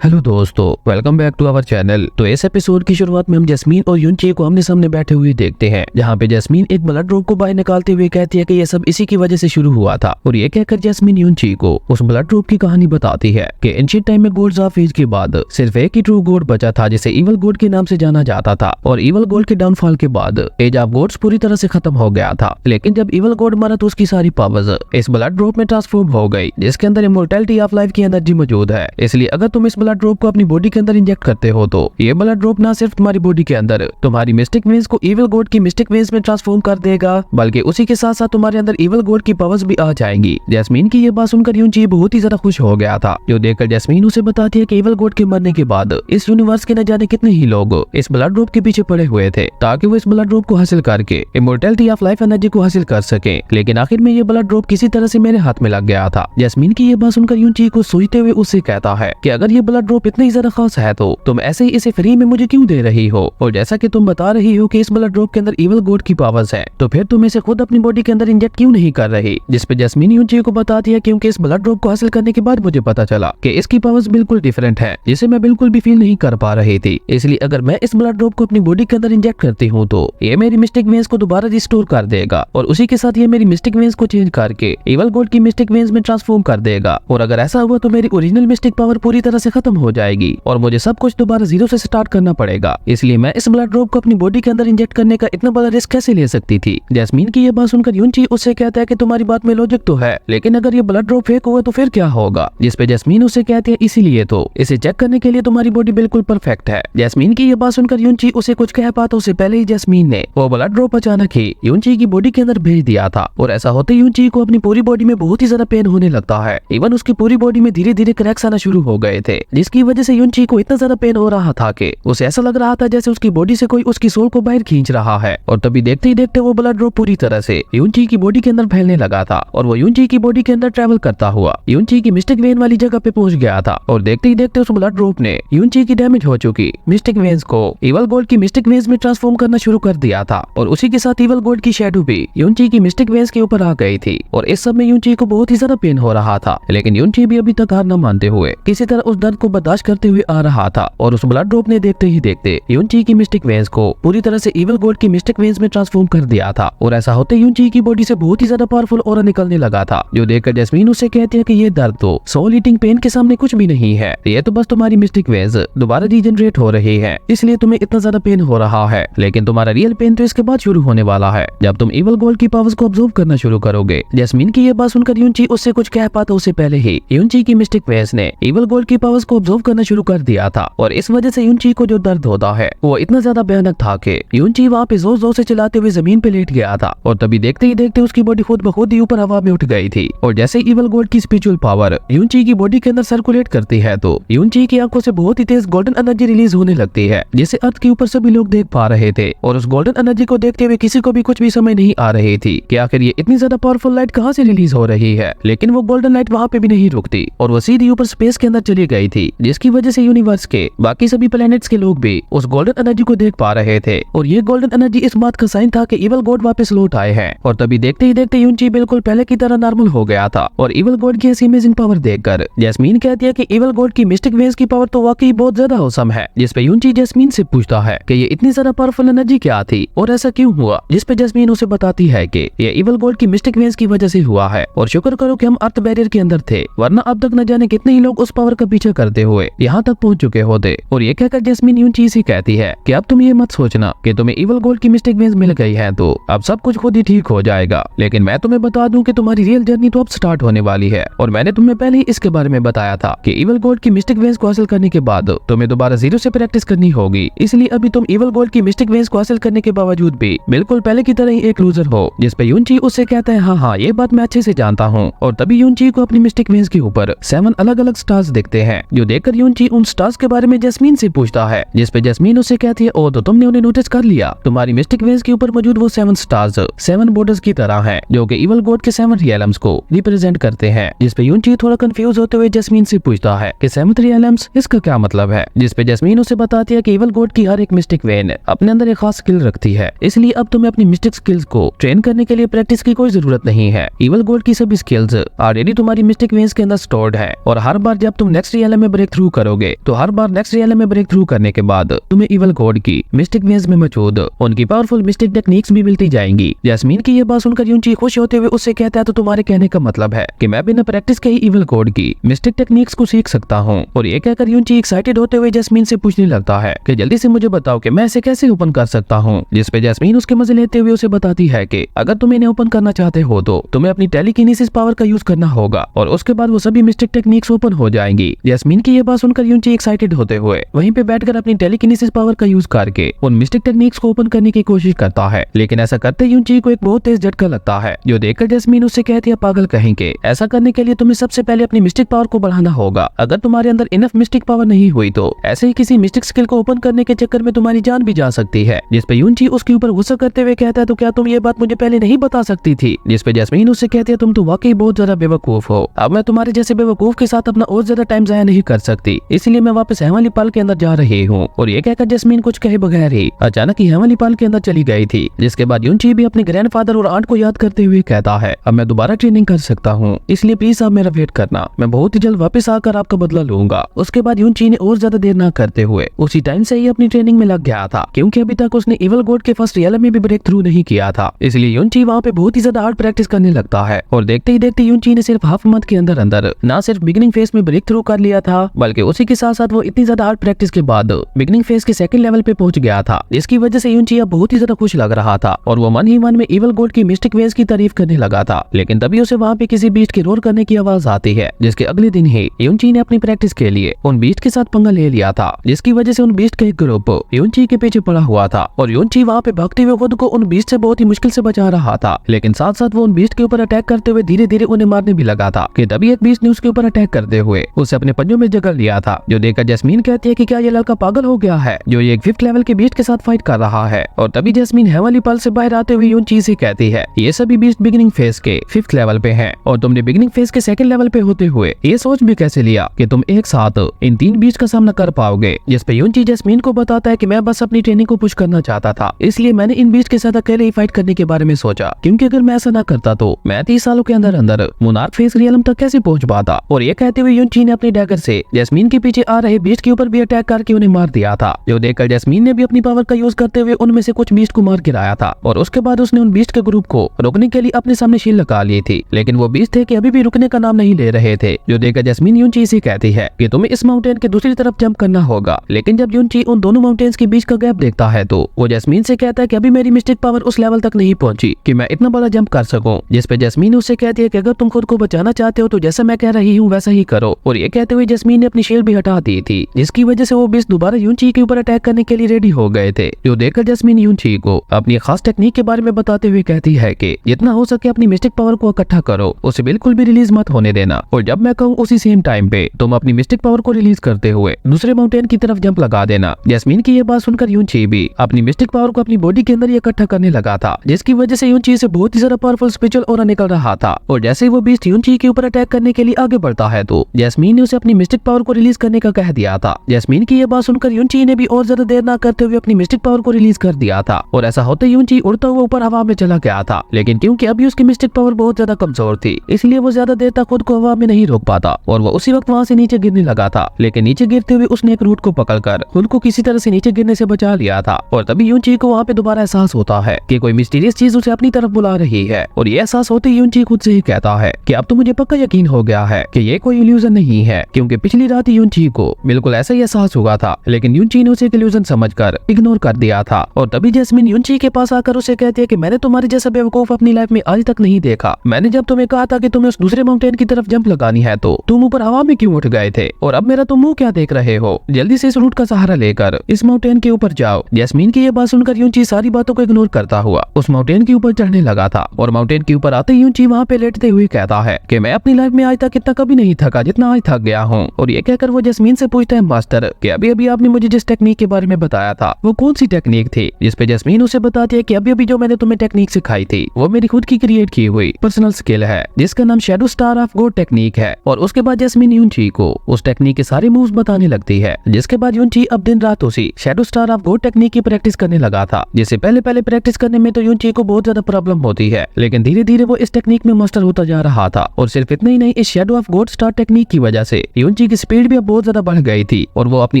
Hello दोस्तों, welcome back to our channel. तो इस एपिसोड की शुरुआत में हम जैस्मीन और यूनची को आमने सामने बैठे हुए देखते हैं, जहाँ पे जैस्मीन एक ब्लड ड्रॉप को बाहर निकालते हुए कहती है कि ये सब इसी की वजह से शुरू हुआ था। और ये कहकर जैस्मीन यूनची को उस ब्लड ड्रॉप की कहानी बताती है कि एंशिएंट टाइम में गोड्स ऑफ एज के बाद सिर्फ एक ही ट्रू गॉड बचा था, जिसे इवल गॉड के नाम से जाना जाता था। और इवल गॉड के डाउनफॉल के बाद एज ऑफ गॉड्स पूरी तरह से खत्म हो गया था। लेकिन जब इवल गॉड मरा तो उसकी सारी पावर्स इस ब्लड ड्रॉप में ट्रांसफॉर्म हो गई, जिसके अंदर इमॉर्टैलिटी ऑफ लाइफ की एनर्जी मौजूद है। इसलिए अगर तुम इस ब्लड ड्रॉप को अपनी बॉडी के अंदर इंजेक्ट करते हो तो ये ब्लड ड्रॉप ना सिर्फ तुम्हारी बॉडी के अंदर तुम्हारी मिस्टिक वेन्स को इविल गॉड की मिस्टिक वेन्स में ट्रांसफॉर्म कर देगा, बल्कि उसी के साथ साथ तुम्हारे अंदर इविल गॉड की पावर्स भी आ जाएंगी। जैस्मीन की ये बात सुनकर यूनची बहुत ही ज्यादा खुश हो गया था, जो देखकर जैस्मीन उसे बताती है कि इविल गॉड के मरने के बाद इस यूनिवर्स के न जाने कितने ही लोग इस ब्लड ड्रॉप के पीछे पड़े हुए थे, ताकि वो इस ब्लड ड्रॉप को हासिल करके इमॉर्टैलिटी ऑफ लाइफ एनर्जी को हासिल कर सके। लेकिन आखिर में ये ब्लड ड्रॉप किसी तरह से मेरे हाथ में लग गया था। जैस्मीन की ये बात सुनकर यूनची को सोचते हुए उससे कहता है कि अगर ये ब्लड ड्रॉप इतना ही ज्यादा खास है तो तुम ऐसे ही इसे फ्री में मुझे क्यों दे रही हो? और जैसा कि तुम बता रही हो कि इस ब्लड ड्रॉप के अंदर इविल गॉड की पावर्स है, तो फिर तुम इसे खुद अपनी बॉडी के अंदर इंजेक्ट क्यों नहीं कर रही? जिस पे जैस्मीन यूनची को बताती है क्योंकि इस ब्लड ड्रॉप को हासिल करने के बाद मुझे पता चला कि इसकी पावर्स बिल्कुल डिफरेंट है, जिसे मैं बिल्कुल भी फील नहीं कर पा रही थी। इसलिए अगर मैं इस ब्लड ड्रॉप को अपनी बॉडी के अंदर इंजेक्ट करती हूँ तो ये मेरी मिस्टिक वेन्स को दोबारा रिस्टोर कर देगा, और उसी के साथ ये मेरी मिस्टिक वेन्स को चेंज करके इविल गॉड की मिस्टिक वेन्स में ट्रांसफॉर्म कर देगा। और अगर ऐसा हुआ तो मेरी ओरिजिनल मिस्टिक पावर पूरी तरह से खत्म हो जाएगी और मुझे सब कुछ दोबारा जीरो से स्टार्ट करना पड़ेगा। इसलिए मैं इस ब्लड ड्रॉप को अपनी बॉडी के अंदर इंजेक्ट करने का इतना बड़ा रिस्क कैसे ले सकती थी? जैस्मीन की ये बात सुनकर यूनची उससे कहता है कि तुम्हारी बात में लॉजिक तो है, लेकिन अगर ये ब्लड ड्रॉप फेक हुआ तो फिर क्या होगा? जिस पे जैस्मीन उसे कहती है इसीलिए तो इसे चेक करने के लिए तुम्हारी बॉडी बिल्कुल परफेक्ट है। जैस्मीन की ये बात सुनकर यूनची उसे कुछ कह पाता उससे पहले ही जैस्मीन ने वो ब्लड ड्रॉप अचानक ही यूनची की बॉडी के अंदर भेज दिया था। और ऐसा होते यूनची को अपनी पूरी बॉडी में बहुत ही ज्यादा पेन होने लगता है। इवन उसकी पूरी बॉडी में धीरे धीरे क्रैक्स आना शुरू हो गए थे, जिसकी वजह से यूनची को इतना ज्यादा पेन हो रहा था कि उसे ऐसा लग रहा था जैसे उसकी बॉडी से कोई उसकी सोल को बाहर खींच रहा है। और तभी देखते ही देखते वो ब्लड ड्रॉप पूरी तरह से यूनची की बॉडी के अंदर फैलने लगा था, और वो यूनची की बॉडी के अंदर ट्रैवल करता हुआ यूनची की मिस्टिक वेन वाली जगह पे पहुंच गया था। और देखते ही देखते उस ब्लड ड्रॉप ने यूनची की डैमेज हो चुकी मिस्टिक वेन्स को इविल गॉड की मिस्टिक वेन्स में ट्रांसफॉर्म करना शुरू कर दिया था। और उसी के साथ इविल गॉड की शैडो भी यूनची की मिस्टिक वेन्स के ऊपर आ गई थी। और इस सब में यूनची को बहुत ही ज्यादा पेन हो रहा था, लेकिन यूनची भी अभी तक हार न मानते हुए किसी तरह उस दर्द को बर्दाश्त करते हुए आ रहा था। और उस ब्लड ड्रॉप ने देखते ही देखते यूनची की मिस्टिक वेन्स को पूरी तरह से इविल गॉड की मिस्टिक वेन्स में ट्रांसफॉर्म कर दिया था। और ऐसा होते यूनची की बॉडी से बहुत ही ज्यादा पावरफुल ऑरा निकलने लगा था, जो देखकर जैस्मीन उससे कहती है कि ये दर्द तो सोल ईटिंग पेन के सामने कुछ भी नहीं है, ये तो बस तुम्हारी मिस्टिक वेन्स दोबारा रीजनरेट हो रही है, इसलिए तुम्हें इतना ज्यादा पेन हो रहा है। लेकिन तुम्हारा रियल पेन तो इसके बाद शुरू होने वाला है, जब तुम इविल गॉड की पावर्स को ऑब्जर्व करना शुरू करोगे। जैस्मीन की ये बात सुनकर यूनची उससे कुछ कह पाता उससे पहले ही यूनची की मिस्टिक वेन्स ने इविल गॉड की पावर्स को ऑब्जर्व करना शुरू कर दिया था। और इस वजह से यूनची को जो दर्द होता है वो इतना ज्यादा भयानक था कि यूनची वहाँ पे जोर जोर से चिल्लाते हुए जमीन पे लेट गया था। और तभी देखते ही देखते उसकी बॉडी खुद ब खुद ही ऊपर हवा में उठ गई थी। और जैसे इविल गॉड की स्पिरिचुअल पावर यूनची की बॉडी के अंदर सर्कुलेट करती है तो यूनची की आंखों से बहुत ही तेज गोल्डन एनर्जी रिलीज होने लगती है, जिसे अर्थ के ऊपर सभी लोग देख पा रहे थे। और उस गोल्डन एनर्जी को देखते हुए किसी को भी कुछ भी समझ नहीं आ रही थी कि आखिर ये इतनी ज्यादा पावरफुल लाइट कहाँ से रिलीज हो रही है। लेकिन वो गोल्डन लाइट वहाँ पे भी नहीं रुकती और वो सीधी ऊपर स्पेस के अंदर चली गई थी, जिसकी वजह से यूनिवर्स के बाकी सभी प्लैनेट्स के लोग भी उस गोल्डन एनर्जी को देख पा रहे थे। और ये गोल्डन एनर्जी इस बात का साइन था कि इविल गॉड वापस लौट आए हैं। और तभी देखते ही देखते यूनची बिल्कुल पहले की तरह नॉर्मल हो गया था। और इविल गॉड की ऐसी अमेजिंग पावर देखकर जैस्मीन कहती है कि इविल गॉड की मिस्टिक वेन्स की पावर तो वाकई बहुत ज्यादा औसम है। जिस पे यूनची जैस्मीन से पूछता है कि ये इतनी ज्यादा पावरफुल एनर्जी क्या थी और ऐसा क्यों हुआ, जिस पे जैस्मीन उसे बताती है कि ये इविल गॉड की मिस्टिक वेन्स की वजह से हुआ है। और शुक्र करो कि हम अर्थ बैरियर के अंदर थे, वरना अब तक न जाने कितने ही लोग उस पावर का पीछा करते हुए यहाँ तक पहुँच चुके होते। और ये कहकर जैस्मीन यूनची से कहती है कि अब तुम ये मत सोचना कि तुम्हें इविल गॉड की मिस्टिक वेन्स मिल गई है तो अब सब कुछ खुद ही ठीक हो जाएगा। लेकिन मैं तुम्हें बता दूं कि तुम्हारी रियल जर्नी तो अब स्टार्ट होने वाली है। और मैंने तुम्हें पहले ही इसके बारे में बताया था कि इविल गॉड की मिस्टिक वेन्स को हासिल करने के बाद तुम्हें दोबारा जीरो से प्रैक्टिस करनी होगी। इसलिए अभी तुम इविल गॉड की मिस्टिक वेन्स को हासिल करने के बावजूद भी बिल्कुल पहले की तरह ही एक लूजर हो। जिस पे यूनची उससे कहता है हाँ ये बात मैं अच्छे से जानता हूँ। और तभी यूनची को अपनी मिस्टिक वेन्स के ऊपर 7 अलग अलग स्टार्स दिखते हैं, जो देखकर यूनची उन स्टार्स के बारे में जैस्मीन से पूछता है। जिस पे जैस्मीन उससे कहती है ओ तो तुमने उन्हें नोटिस कर लिया, तुम्हारी मिस्टिक वेन्स के ऊपर मौजूद वो 7 स्टार्स 7 बॉर्डर्स की तरह हैं, जो कि इविल गॉड के 7 रियल्म्स को रिप्रेजेंट करते हैं। जिस पे यूनची थोड़ा कंफ्यूज होते हुए जैस्मीन से पूछता है कि 7 रियल्म्स इसका क्या मतलब है। जिस पे जैस्मीन उसे बताती है कि इविल गॉड की हर एक मिस्टिक वेन अपने अंदर एक खास स्किल रखती है, इसलिए अब तुम्हें अपनी मिस्टिक स्किल्स को ट्रेन करने के लिए प्रैक्टिस की कोई जरूरत नहीं है। इविल गॉड की सभी स्किल्स ऑलरेडी तुम्हारी मिस्टिक वेन्स के अंदर स्टोर्ड है। और हर बार जब तुम नेक्स्ट रियलम में में ब्रेक थ्रू करोगे तो हर बार नेक्स्ट रियलम में ब्रेक थ्रू करने के बाद तुम्हें इवल गॉड की मिस्टिक वेज में मौजूद उनकी पावरफुल मिस्टिक टेक्निक्स भी मिलती जाएंगी। जैस्मीन की ये बात सुनकर यूनची खुश होते हुए उससे कहता है तो तुम्हारे कहने का मतलब है कि मैं बिना प्रैक्टिस के ही इवल गॉड की मिस्टिक टेक्निक्स को सीख सकता हूँ। और ये कहकर यूनची एक्साइटेड होते हुए जैस्मीन से पूछने लगता है कि जल्दी से मुझे बताओ कि मैं इसे कैसे ओपन कर सकता हूँ। जिस पे जैस्मीन उसके मजे लेते हुए उसे बताती है कि अगर तुम इन्हें ओपन करना चाहते हो तो तुम्हें अपनी टेलीकिनेसिस पावर का यूज करना होगा और उसके बाद वो सभी मिस्टिक टेक्निक्स ओपन हो जाएंगी। जैस्मीन की ये बात सुनकर यूनची एक्साइटेड होते हुए वहीं पे बैठकर अपनी टेलीकिनेसिस पावर का यूज करके उन मिस्टिक टेक्निक्स को ओपन करने की कोशिश करता है। लेकिन ऐसा करते यूनची को एक बहुत तेज झटका लगता है जो देखकर जैस्मीन उससे कहती है पागल कहेंगे, ऐसा करने के लिए तुम्हें सबसे पहले अपनी मिस्टिक पावर को बढ़ाना होगा। अगर तुम्हारे अंदर इनफ मिस्टिक पावर नहीं हुई तो ऐसे ही किसी मिस्टिक स्किल को ओपन करने के चक्कर में तुम्हारी जान भी जा सकती है। जिस पे यूनची उसके ऊपर गुस्सा करते हुए कहता है तो क्या तुम ये बात मुझे पहले नहीं बता सकती थी। जिस पे जैस्मीन उससे कहती है तुम तो वाकई बहुत ज्यादा बेवकूफ हो, अब मैं तुम्हारे जैसे बेवकूफ के साथ अपना और ज्यादा टाइम जाया नहीं कर सकती, इसलिए मैं वापस हेमली पाल के अंदर जा रही हूँ। और ये कहकर जैस्मीन कुछ कहे बगैर ही अचानक ही हेमली पाल के अंदर चली गई थी। जिसके बाद यूनची भी अपने ग्रैंडफादर और आंट को याद करते हुए कहता है अब मैं दोबारा ट्रेनिंग कर सकता हूँ, इसलिए प्लीज आप मेरा वेट करना, मैं बहुत ही जल्द वापस आकर आपका बदला लूंगा। उसके बाद यूनची ने और ज्यादा देर न करते हुए उसी टाइम से ही अपनी ट्रेनिंग में लग गया था, क्योंकि अभी तक उसने इवल गॉड के फर्स्ट रियल में भी ब्रेक थ्रू नहीं किया था। इसलिए यूनची वहाँ पे बहुत ही ज्यादा हार्ड प्रैक्टिस करने लगता है और देखते ही देखते यूनची ने सिर्फ हाफ मंथ के अंदर अंदर न सिर्फ बिगिनिंग फेज में ब्रेक थ्रू कर लिया था, बल्कि उसी के साथ साथ वो इतनी ज्यादा हार्ड प्रैक्टिस के बाद बिगिनिंग फेज के सेकंड लेवल पे पहुंच गया था, जिसकी वजह से यूनची अब बहुत ही ज्यादा खुश लग रहा था और वो मन ही मन में इवल गॉड की मिस्टिक वेज की तारीफ करने लगा था। लेकिन तभी उसे वहाँ पे किसी बीस्ट के रोर करने की आवाज आती है, जिसके अगले दिन ही यूनची ने अपनी प्रैक्टिस के लिए उन बीस्ट के साथ पंगा ले लिया था, जिसकी वजह से उन बीस्ट का एक ग्रुप यूनची के पीछे पड़ा हुआ था और यूनची वहाँ पे भागते हुए खुद को उन बीस्ट से बहुत ही मुश्किल से बचा रहा था। लेकिन साथ साथ वो उन बीस्ट के ऊपर अटैक करते हुए धीरे धीरे उन्हें मारने भी लगा था कि तभी एक बीस्ट ने उसके ऊपर अटैक करते हुए उसे अपने पंजों में जकड़ लिया था, जो देखकर जैस्मीन कहती है कि क्या ये लड़का पागल हो गया है जो ये एक 5th लेवल के बीस्ट के साथ फाइट कर रहा है। और तभी जैस्मीन हेमली पाल से बाहर आते हुए यूनची से कहती है ये सभी बीस्ट बिगिनिंग फेज के 5th लेवल पे हैं और तुमने बिगिनिंग फेज के 2nd लेवल पे होते हुए ये सोच भी कैसे लिया कि तुम एक साथ इन 3 बीस्ट का सामना कर पाओगे। जिस पे यूनची जैस्मीन को बताता है कि मैं बस अपनी ट्रेनिंग को पुश करना चाहता था, इसलिए मैंने इन बीस्ट के साथ अकेले ही फाइट करने के बारे में सोचा, क्योंकि अगर मैं ऐसा ना करता तो मैं 30 सालों के अंदर अंदर मोनार्क फेज रियलम तक कैसे पहुंच पाता। और ये कहते हुए यूनची ने अपने डैगर से जैस्मीन के पीछे आ रहे बीस्ट के ऊपर भी अटैक करके उन्हें मार दिया था, जो देखकर जैस्मीन ने भी अपनी पावर का यूज करते हुए उनमें से कुछ बीस्ट को मार गिराया था। और उसके बाद उसने उन बीस्ट के ग्रुप को रोकने के लिए अपने सामने शील्ड लगा ली थी, लेकिन वो बीस्ट थे कि अभी भी रुकने का नाम नहीं ले रहे थे, जो देखकर जैस्मीन यूनची से कहती है कि तुम्हें इस माउंटेन के दूसरी तरफ जंप करना होगा। लेकिन जब यूनची उन दोनों माउंटेन्स के बीच का गैप देखता है तो वो जैस्मीन से कहता है कि अभी मेरी मिस्टिक पावर उस लेवल तक नहीं पहुंची कि मैं इतना बड़ा जंप कर सकूं। जिस पे जैस्मीन उससे कहती है कि अगर तुम खुद को बचाना चाहते हो तो जैसा मैं कह रही हूँ वैसा ही करो। और ये कहते हुए जैस्मीन ने अपनी शील्ड भी हटा दी थी, जिसकी वजह से वो बीस्ट दोबारा यूनची के ऊपर अटैक करने के लिए रेडी हो गए थे, जो देखकर जैस्मीन यूनची को अपनी खास टेक्निक के बारे में बताते हुए कहती है कि जितना हो सके अपनी मिस्टिक पावर को इकट्ठा करो, उसे बिल्कुल भी रिलीज मत होने देना, और जब मैं कहूँ उसी सेम टाइम पे तुम अपनी मिस्टिक पावर को रिलीज करते हुए दूसरे माउंटेन की तरफ जंप लगा देना। जैस्मीन की ये बात सुनकर यूनची भी अपनी मिस्टिक पावर को अपनी बॉडी के अंदर इकट्ठा करने लगा था, जिसकी वजह से यूनची से बहुत ही ज्यादा पावरफुल स्पिरिचुअल ऑरा निकल रहा था। और जैसे ही वो बीस्ट यूनची के ऊपर अटैक करने के लिए आगे बढ़ता है तो जैस्मीन ने उसे अपनी मिस्टिक पावर को रिलीज करने का कह दिया था। जैस्मीन की ये बात सुनकर यूनची ने भी और ज्यादा देर ना करते हुए अपनी मिस्टिक पावर को रिलीज कर दिया था, और ऐसा होते यूनची उड़ता हुआ ऊपर हवा में चला गया था। लेकिन क्योंकि अभी उसकी मिस्टिक पावर बहुत ज्यादा कमजोर थी, इसलिए वो ज्यादा देर तक खुद को हवा में नहीं रोक पाता और वो उसी वक्त वहाँ से नीचे गिरने लगा था। लेकिन नीचे गिरते हुए उसने एक रूट को पकड़कर खुद को किसी तरह से नीचे गिरने से बचा लिया था। और तभी यूनची को वहाँ पे दोबारा एहसास होता है कि कोई मिस्टीरियस चीज उसे अपनी तरफ बुला रही है, और ये एहसास होते ही यूनची खुद से ही कहता है कि अब तो मुझे पक्का यकीन हो गया है कि ये कोई इल्यूजन नहीं है, क्योंकि पिछली रात यूनची को बिल्कुल ऐसा ही एहसास हुआ था, लेकिन यूनची ने उसे एक इल्यूजन समझकर इग्नोर कर दिया था। और तभी जैस्मीन यूनची के पास आकर उसे कहती है कि मैंने तुम्हारे जैसा बेवकूफ अपनी लाइफ में आज तक नहीं देखा। मैंने जब तुम्हें कहा था कि तुम्हें उस दूसरे माउंटेन की तरफ जंप लगानी है तो तुम ऊपर हवा में क्यों उठ गए थे, और अब मेरा तुम मुंह क्या देख रहे हो? जल्दी से इस रूट का सहारा लेकर इस माउंटेन के ऊपर जाओ। जैस्मीन की ये बात सुनकर यूनची सारी बातों को इग्नोर करता हुआ उस माउंटेन के ऊपर चढ़ने लगा था, और माउंटेन के ऊपर आते ही यूनची वहाँ पे लेटते हुए कहता है कि मैं अपनी लाइफ में आज तक इतना कभी नहीं थका जितना आज थक गया हूँ। और ये कहकर वो जैस्मीन से पूछता है मास्टर कि अभी अभी आपने मुझे जिस टेक्निक के बारे में बताया था वो कौन सी टेक्निक थी? जिस पे जैस्मीन उसे बताती है कि अभी अभी जो मैंने तुम्हें टेक्निक सिखाई थी वो मेरी खुद की क्रिएट की हुई पर्सनल स्किल है, जिसका नाम shadow star of God technique है। और उसके बाद जैस्मीन यूनची को उस टेक्निक के सारे मूव्स बताने लगती है, जिसके बाद यूनची अब दिन रात उसी shadow star of God technique की प्रैक्टिस करने लगा था। जिससे पहले प्रैक्टिस करने में तो यूनची को बहुत ज्यादा प्रॉब्लम होती है, लेकिन धीरे धीरे वो इस टेक्निक में मास्टर होता जा रहा था। और सिर्फ इतना ही नहीं, इस shadow of God star technique की वजह से यूनची यूनची की स्पीड भी अब बहुत ज्यादा बढ़ गई थी और वो अपनी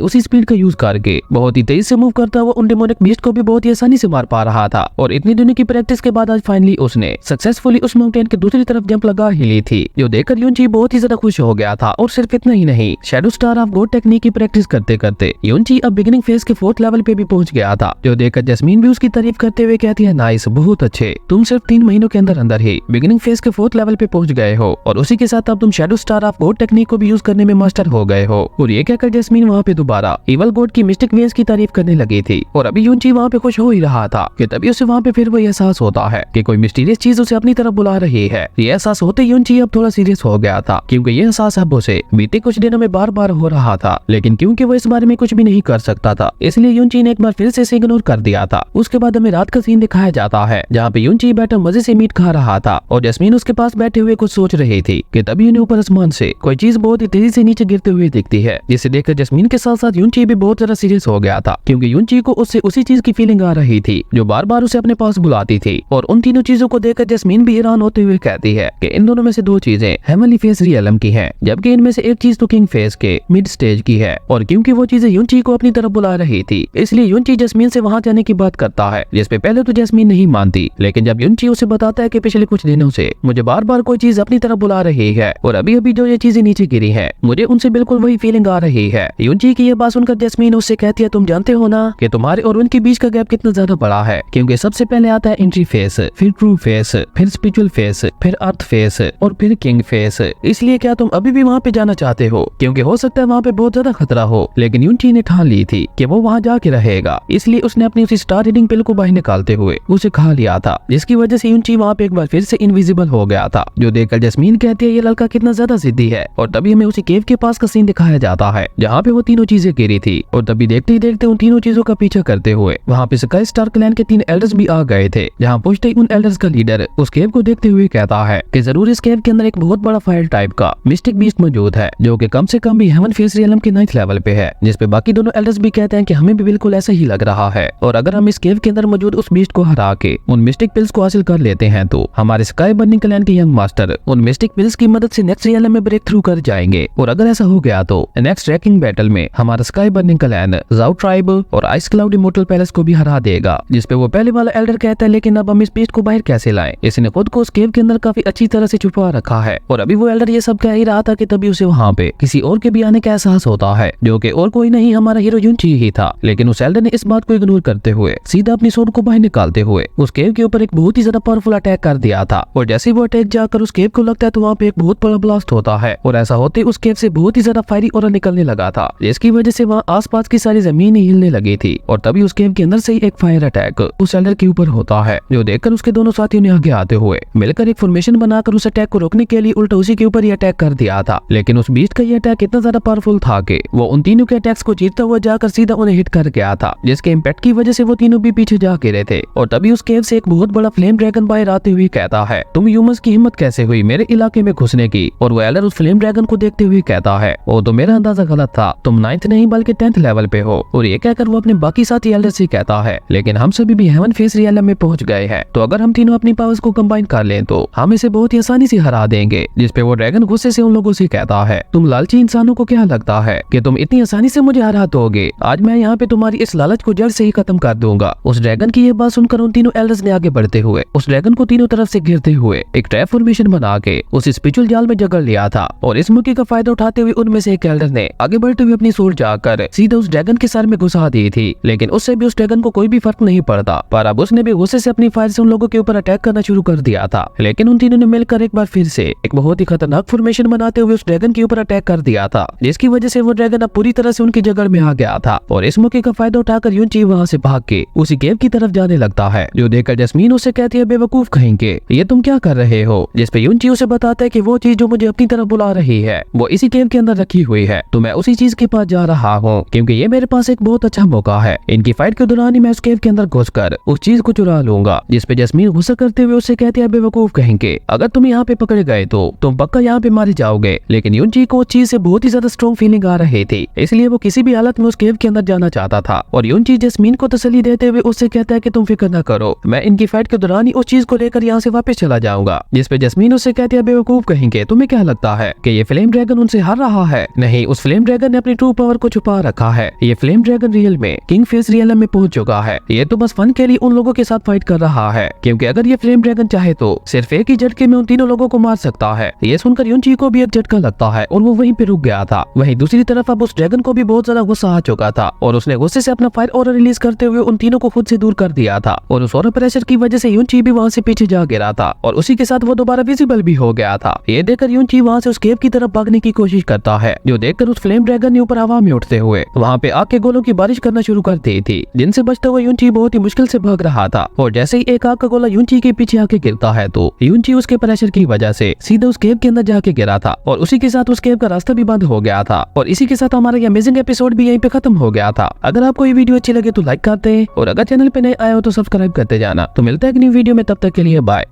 उसी स्पीड का यूज करके बहुत ही तेज से मूव करता हुआ उन डेमोनिक बीस्ट को भी बहुत ही आसानी से मार पा रहा था। और इतनी दिनों की प्रैक्टिस के बाद आज फाइनली उसने सक्सेसफुली उस माउंटेन के दूसरी तरफ जंप लगा ही ली थी, जो देखकर यूनची बहुत ही ज्यादा खुश हो गया था। और सिर्फ इतना ही नहीं, shadow star of God technique की प्रैक्टिस करते करते यूनची अब बिगिनिंग फेज के 4th लेवल पे भी पहुंच गया था, जो देखकर जैस्मीन भी उसकी तारीफ करते हुए कहती है, नाइस, बहुत अच्छे, तुम सिर्फ 3 महीनों के अंदर अंदर ही बिगिनिंग फेज के 4th लेवल पे पहुंच गए हो और उसी के साथ अब तुम shadow star of God technique को भी यूज करने में मास्टर हो गए हो। और ये कहकर जैस्मीन वहाँ पे दोबारा इवल गॉड की मिस्टिक वेज की तारीफ करने लगी थी। और अभी यूनची वहाँ पे खुश हो ही रहा था कि तभी उसे वहाँ पे फिर वो एहसास होता है कि कोई मिस्टीरियस चीज उसे अपनी तरफ बुला रही है। ये एहसास होते यूनची अब थोड़ा सीरियस हो गया था, क्योंकि ये एहसास अब उसे बीते कुछ दिनों में बार बार हो रहा था, लेकिन क्योंकि वो इस बारे में कुछ भी नहीं कर सकता था, इसलिए यूनची ने एक बार फिर से इसे इग्नोर कर दिया था। उसके बाद हमें रात का सीन दिखाया जाता है, जहाँ पे यूनची बैठा मजे से मीट खा रहा था और जैस्मीन उसके पास बैठे हुए कुछ सोच रही थी कि तभी उन्हें ऊपर आसमान से कोई चीज बहुत ही तेजी से नीचे गिरते हुए दिखती है, जिसे देखकर जैस्मीन के साथ साथ यूनची भी बहुत ज्यादा सीरियस हो गया था, क्योंकि यूनची को उससे उसी चीज की फीलिंग आ रही थी जो बार बार उसे अपने पास बुलाती थी। और उन तीनों चीजों को देखकर जैस्मीन भी हैरान होते हुए कहती है कि इन दोनों में से 2 चीजें हेवनली फेस रियलम की हैं, जबकि इनमें से एक चीज तो किंग फेस के मिड स्टेज की है। और क्योंकि वो चीजें यूनची को अपनी तरफ बुला रही थी, इसलिए यूनची जैस्मीन से वहां जाने की बात करता है, जिसपे पहले तो जैस्मीन नहीं मानती, लेकिन जब यूनची उसे बताता है कि पिछले कुछ दिनों से मुझे बार बार कोई चीज अपनी तरफ बुला रही है और अभी अभी जो ये चीजें नीचे गिरी है मुझे उनसे बिल्कुल वही फीलिंग आ रही है। यूनची की ये बात सुनकर जैस्मीन उससे कहती है, तुम जानते हो ना कि तुम्हारे और उनके बीच का गैप कितना ज्यादा बड़ा है, क्योंकि सबसे पहले आता है एंट्री फेस, फिर ट्रू फेस, फिर स्पिरिचुअल फेस, फिर अर्थ फेस और फिर किंग फेस। इसलिए क्या तुम अभी भी वहाँ पे जाना चाहते हो? क्योंकि हो सकता है वहाँ पे बहुत ज्यादा खतरा हो। लेकिन यूनची ने ठान ली थी कि वो वहाँ जाके रहेगा, इसलिए उसने अपनी उसी स्टार रीडिंग पिल को बाहर निकालते हुए उसे खा लिया था, जिसकी वजह से यूनची वहाँ पे एक बार फिर से इनविजिबल हो गया था, जो देखकर जैस्मीन कहती है, ये लड़का कितना ज्यादा जिद्दी है। और तभी हमें उसी केव के पास का सीन दिखाया जाता है, जहाँ पे वो तीनों चीजें गिरी थी। और तभी देखते ही देखते उन तीनों चीजों का पीछा करते हुए वहाँ पे स्काई स्टार क्लैन के 3 एल्डर्स भी आ गए थे, जहाँ पहुंचते ही उन एल्डर्स का लीडर उस केव को देखते हुए कहता है कि जरूर इस केव के अंदर एक बहुत बड़ा फायर टाइप का मिस्टिक बीस्ट मौजूद है, जो कि कम से कम भी हेवन फेस रियलम के 9th लेवल पे है, जिसपे बाकी दोनों एल्डर्स भी कहते हैं कि हमें भी बिल्कुल ऐसा ही लग रहा है। और अगर हम इस केव के अंदर मौजूद उस बीस्ट को हरा के उन मिस्टिक पिल्स को हासिल कर लेते हैं, तो हमारे स्काई बर्निंग क्लैन के यंग मास्टर उन मिस्टिक पिल्स की मदद से नेक्स्ट रियलम में ब्रेक थ्रू कर जाएंगे। और अगर ऐसा हो गया तो नेक्स्ट रैकिंग बैटल में हमारा स्काई बर्निंग क्लैन जाओ ट्राइब और आइस क्लाउड इमोर्टल पैलेस को भी हरा देगा। जिसपे वो पहले वाला एल्डर कहता है, लेकिन अब हम इस बीस्ट को बाहर कैसे लाएं? इसने खुद को उस केव के अंदर काफी अच्छी तरह से छुपा रखा है। और अभी वो एल्डर ये सब कह ही रहा था कि तभी उसे वहाँ पे किसी और के भी आने का एहसास होता है, जो कि और कोई नहीं हमारा हीरो यूनची ही था। लेकिन उस एल्डर ने इस बात को इग्नोर करते हुए सीधा अपनी सोड को बाहर निकालते हुए उस केव के ऊपर एक बहुत ही ज्यादा पावरफुल अटैक कर दिया था। और जैसे वो अटैक जाकर उस केव को लगता है, तो वहाँ पे एक बहुत बड़ा ब्लास्ट होता है और ऐसा होते उस केव से बहुत ही ज्यादा फायरी ऑरा निकलने लगा था, जिसकी वजह से वहाँ आसपास की सारी जमीन ही हिलने लगी थी। और तभी उस केव के अंदर से ही एक फायर अटैक उस एल्डर के ऊपर होता है, जो देखकर उसके दोनों साथियों ने आगे आते हुए मिलकर एक फॉर्मेशन बनाकर उस अटैक को रोकने के लिए उल्टा उसी के ऊपर ही अटैक कर दिया था। लेकिन उस बीस्ट का ये अटैक इतना ज्यादा पावरफुल था कि वो उन तीनों के अटैक्स को जीतता हुआ जाकर सीधा उन्हें हिट कर गया था, जिसके इम्पैक्ट की वजह से वो तीनों भी पीछे जा गिरे थे। और तभी उस केव से एक बहुत बड़ा फ्लेम ड्रैगन बाहर आते हुए कहता है, तुम ह्यूमंस की हिम्मत कैसे हुई मेरे इलाके में घुसने की? और वो एल्डर उस फ्लेम ड्रैगन को देखते हुए कहता है, वो तो मेरा अंदाजा गलत था, तुम 9th नहीं बल्कि 10th लेवल पे हो। और ये कहकर वो अपने बाकी साथी एल्डर से कहता है, लेकिन हम सभी भी हेवन फेस रियलम में पहुंच गए हैं, तो अगर हम तीनों अपनी पावर्स को कंबाइन कर लें तो हम इसे बहुत ही आसानी से हरा देंगे। जिसपे वो ड्रैगन गुस्से से उन लोगों से कहता है, तुम लालची इंसानों को क्या लगता है कि तुम इतनी आसानी से मुझे हरा दोगे? आज मैं यहाँ पे तुम्हारी इस लालच को जड़ से ही खत्म कर दूंगा। उस ड्रैगन की ये बात सुनकर उन तीनों एल्डर्स ने आगे बढ़ते हुए उस ड्रैगन को तीनों तरफ से घेरते हुए एक ट्रैप फॉर्मेशन बना के उस स्पिरिचुअल जाल में जकड़ लिया था। और इस मौके का फायदा उठाते हुए उनमें से एक एल्डर ने आगे बढ़ते हुए अपनी सोर्ड जाकर सीधा उस ड्रैगन के सर में घुसा दी थी। लेकिन उससे भी उस ड्रैगन को कोई भी फर्क नहीं पड़ता, पर अब उसने भी गुस्से से अपनी फायर से उन लोगों के ऊपर अटैक करना शुरू कर दिया था। लेकिन उन तीनों ने मिलकर एक बार फिर से एक बहुत ही खतरनाक फॉर्मेशन बनाते हुए उस ड्रैगन के ऊपर अटैक कर दिया था, जिसकी वजह से वो ड्रैगन अब पूरी तरह से उनकी जगड़ में आ गया था। और इस मौके का फायदा उठाकर यूनची वहाँ से भाग के उसी केव की तरफ जाने लगता है, जो देखकर जैस्मीन उसे कहती है, बेवकूफ कहेंगे, ये तुम क्या कर रहे हो? जिसपे यूनची उसे बताता है कि वो चीज जो मुझे अपनी तरफ बुला रही है वो इसी केव के अंदर रखी हुई है, तो मैं उसी चीज के पास जा रहा हूँ, क्योंकि ये मेरे पास एक बहुत अच्छा मौका है। इनकी फाइट के दौरान ही मैं उस केव के अंदर घुसकर उस चीज को चुरा लूंगा। जिसपे जैस्मीन गुस्सा करते हुए उससे कहती है, बेवकूफ कहेंगे, अगर तुम यहाँ पे पकड़े गए तो तुम पक्का यहाँ पे मारे जाओगे। लेकिन यूनची को उस चीज से बहुत ही ज्यादा स्ट्रॉन्ग फीलिंग आ रही थी, इसलिए वो किसी भी हालत में उस केव के अंदर जाना चाहता था। और यूनची जैस्मीन को तसल्ली देते हुए उससे कहता है कि तुम फिक्र न करो, मैं इनकी फाइट के दौरान ही उस चीज को लेकर यहाँ से वापस चला जाऊंगा। जिसपे जैस्मीन उससे कहती है, बेवकूफ कहेंगे, तुम्हें क्या लगता है कि ये फ्लेम ड्रैगन उनसे हार रहा है। नहीं, उस फ्लेम ड्रैगन ने अपनी ट्रू पावर को छुपा रखा है। ये फ्लेम ड्रैगन रियल में किंग फिश रियल में पहुंच चुका है। ये तो बस फन के लिए उन लोगों के साथ फाइट कर रहा है, क्योंकि अगर ये फ्लेम ड्रैगन चाहे तो सिर्फ एक ही झटके में उन तीनों लोगों को मार सकता है। ये सुनकर युनची को भी एक झटका लगता है और वो वहीं पे रुक गया था। वहीं दूसरी तरफ अब उस ड्रैगन को भी बहुत ज्यादा गुस्सा आ चुका था और उसने गुस्से से अपना फायर ऑरा रिलीज करते हुए उन तीनों को खुद से दूर कर दिया था और उस ऑरा प्रेशर की वजह से युनची भी वहाँ से पीछे जा गिरा था और उसी के साथ वो दोबारा विजिबल भी हो गया था। ये देखकर युनची वहाँ से उस केव की तरफ भागने की कोशिश करता है, जो देखकर उस फ्लेम ड्रैगन ने ऊपर हवा में उठते हुए वहाँ पे आग के गोलों की बारिश करना शुरू कर दी थी, जिनसे बचता हुआ युनची बहुत ही मुश्किल से भाग रहा था। और जैसे ही एक आग का गोला युनची के पीछे आके गिरता है तो युनची उसके प्रेशर की वजह से सीधा उस केव के अंदर जाके गिरा था और उसी के साथ उस केव का रास्ता भी बंद हो गया था। और इसी के साथ हमारा ये अमेजिंग एपिसोड भी यहीं पे खत्म हो गया था। अगर आपको ये वीडियो अच्छी लगे तो लाइक करते हैं और अगर चैनल पे नए आए हो तो सब्सक्राइब करते जाना। तो मिलता है एक न्यू वीडियो में, तब तक के लिए बाय।